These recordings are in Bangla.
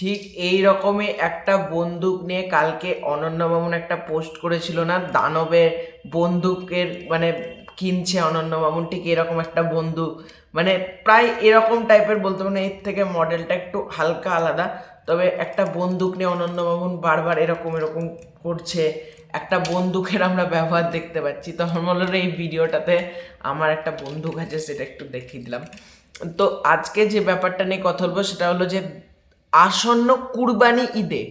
ঠিক এই রকমই একটা বন্দুক নিয়ে কালকে অনন্য মামুন একটা পোস্ট করেছিল না, দানবের বন্দুকের মানে কিনছে অনন্য মামুন, ঠিক এরকম একটা বন্দুক, মানে প্রায় এরকম টাইপের বলতে পারেন, এর থেকে মডেলটা একটু হালকা আলাদা, তবে একটা বন্দুক নিয়ে অনন্য মামুন বারবার এরকম এরকম করছে। একটা বন্দুকের আমরা ব্যবহার দেখতে পাচ্ছি, তখন বললো এই ভিডিওটাতে আমার একটা বন্দুক আছে সেটা একটু দেখিয়ে দিলাম। তো আজকে যে ব্যাপারটা নিয়ে কথা বলবো সেটা হলো যে আসন্ন কুরবানি ঈদে,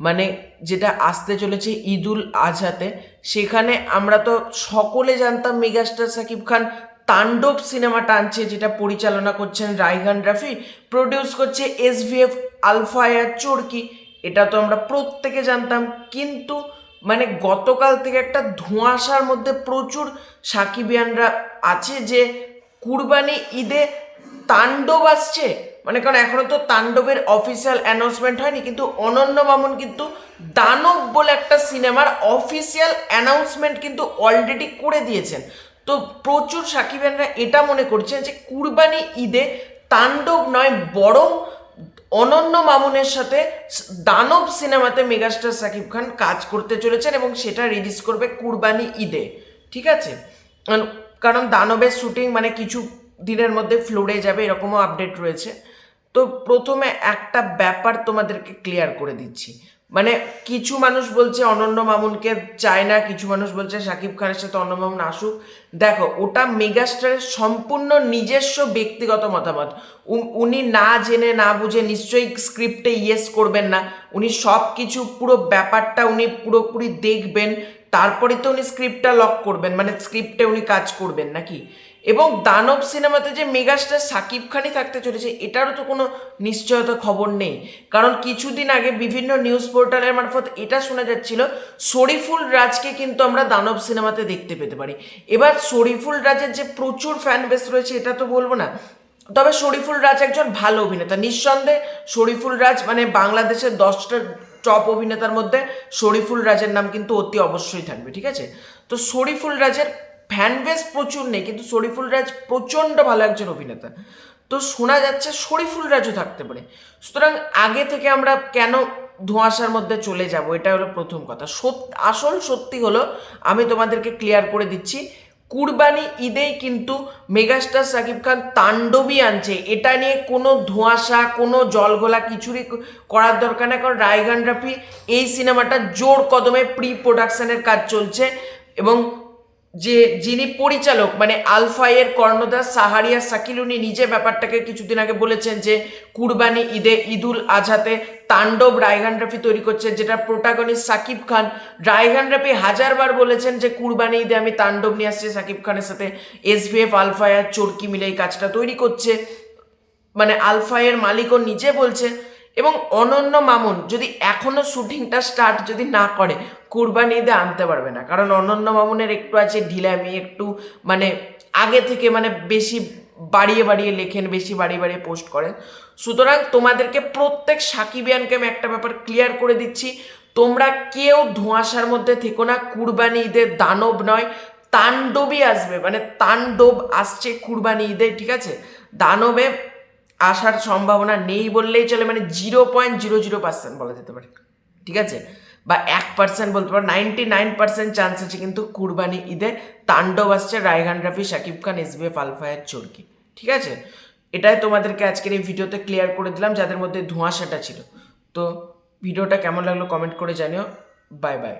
মানে যেটা আসতে চলেছে ঈদুল আজহাতে, সেখানে আমরা তো সকলে জানতাম মেগাস্টার শাকিব খান তাণ্ডব সিনেমাটা আনছে, যেটা পরিচালনা করছেন রায়হান রাফি, প্রডিউস করছে SVF আলফায়া চরকি। এটা তো আমরা প্রত্যেকে জানতাম, কিন্তু মানে গতকাল থেকে একটা ধোঁয়াশার মধ্যে প্রচুর সাকিবিয়ানরা আছে যে কুরবানি ঈদে তাণ্ডব আসছে। মানে কারণ এখনো তো তাণ্ডবের অফিসিয়াল অ্যানাউন্সমেন্ট হয়নি, কিন্তু অনন্য মামুন কিন্তু দানব বলে একটা সিনেমার অফিসিয়াল অ্যানাউন্সমেন্ট কিন্তু অলরেডি করে দিয়েছেন। তো প্রচুর সাকিবিয়ানরা এটা মনে করছেন যে কুরবানি ঈদে তাণ্ডব নয়, বরং অনন্য মামুনের সাথে দানব সিনেমাতে মেগাস্টার শাকিব খান কাজ করতে চলেছেন এবং সেটা রিলিজ করবে কুরবানি ঈদে। ঠিক আছে, কারণ দানবের শুটিং মানে কিছু দিনের মধ্যে ফ্লোরে যাবে, এরকমও আপডেট রয়েছে। তো প্রথমে একটা ব্যাপার তোমাদেরকে ক্লিয়ার করে দিচ্ছি, মানে কিছু মানুষ বলছে অনন্য মামুনকে চায় না, কিছু মানুষ বলছে শাকিব খানের সাথে অনন্য মামুন আসুক। দেখো, ওটা মেগাস্টারের সম্পূর্ণ নিজস্ব ব্যক্তিগত মতামত। উনি না জেনে না বুঝে নিশ্চয়ই স্ক্রিপ্টে ইয়েস করবেন না, উনি সব কিছু পুরো ব্যাপারটা উনি পুরোপুরি দেখবেন, তারপরে তো উনি স্ক্রিপ্টটা লক করবেন, মানে স্ক্রিপ্টে উনি কাজ করবেন নাকি। এবং দানব সিনেমাতে যে মেগাস্টার শাকিব খানই থাকতে চলেছে এটারও তো কোনো নিশ্চয়তা খবর নেই, কারণ কিছুদিন আগে বিভিন্ন নিউজ পোর্টালের মারফত এটা শোনা যাচ্ছিল শরীফুল রাজকে কিন্তু আমরা দানব সিনেমাতে দেখতে পেতে পারি। এবার শরীফুল রাজের যে প্রচুর ফ্যান বেস রয়েছে এটা তো বলবো না, তবে শরীফুল রাজ একজন ভালো অভিনেতা নিঃসন্দেহে। শরীফুল রাজ মানে বাংলাদেশের 10টা টপ অভিনেতার মধ্যে শরীফুল রাজের নাম কিন্তু অতি অবশ্যই থাকবে। ঠিক আছে, তো শরীফুল রাজের ফ্যান বেস প্রচুর নেই, কিন্তু শরীফুল রাজ প্রচণ্ড ভালো একজন অভিনেতা। তো শোনা যাচ্ছে শরীফুল রাজও থাকতে পারে। সুতরাং আগে থেকে আমরা কেন ধোঁয়াশার মধ্যে চলে যাব, এটা হলো প্রথম কথা। আসল সত্যি হলো, আমি তোমাদেরকে ক্লিয়ার করে দিচ্ছি, কুরবানি ঈদেই কিন্তু মেগাস্টার শাকিব খান তাণ্ডবই আনছে। এটা নিয়ে কোনো ধোঁয়াশা, কোনো জলঘোলা কিছুরই করার দরকার নেই, কারণ রায়হান রাফি এই সিনেমাটা জোর কদমে প্রি প্রোডাকশনের কাজ চলছে। এবং যিনি পরিচালক মানে আলফায়ের কর্ণধার সাহারিয়া শাকিল, উনি নিজে ব্যাপারটাকে কিছুদিন আগে বলেছেন যে কুরবানি ঈদে ঈদুল আজহাতে তাণ্ডব রায়হান রাফি তৈরি করছে, যেটা প্রোটাগনিস্ট শাকিব খান। রায়হান রাফি হাজারবার বলেছেন যে কুরবানি ঈদে আমি তাণ্ডব নিয়ে আসছি শাকিব খানের সাথে, SVF আলফায়ার চরকি মিলে এই কাজটা তৈরি করছে, মানে আলফায়ের মালিকও নিজে বলছে। এবং অনন্য মামুন যদি এখনো শুটিংটা স্টার্ট যদি না করে কুরবানি ঈদে আনতে পারবে না, কারণ অনন্য মামুনের একটু আছে ঢিলামি, একটু মানে আগে থেকে মানে বেশি বাড়িয়ে বাড়িয়ে লেখেন, বেশি বাড়িয়ে বাড়িয়ে পোস্ট করেন। সুতরাং তোমাদেরকে প্রত্যেক সাকিবিয়ানকে আমি একটা ব্যাপার ক্লিয়ার করে দিচ্ছি, তোমরা কেউ ধোঁয়াশার মধ্যে থেকো না, কুরবানি ঈদে দানব নয় তাণ্ডবই আসবে, মানে তাণ্ডব আসছে কুরবানি ঈদে। ঠিক আছে, দানবে আসার সম্ভাবনা নেই বললেই চলে, মানে 0.00% বলা যেতে পারে। ঠিক আছে, বা 1% বলতে পারো, 99% চান্স আছে কিন্তু কুরবানি ঈদে তাণ্ডব আসছে রায়হান রাফি, শাকিব খান, SVF আলফায়ের চরকি। ঠিক আছে, এটাই তোমাদেরকে আজকের এই ভিডিওতে ক্লিয়ার করে দিলাম, যাদের মধ্যে ধোঁয়াশাটা ছিল। তো ভিডিওটা কেমন লাগলো কমেন্ট করে জানিও। Bye bye.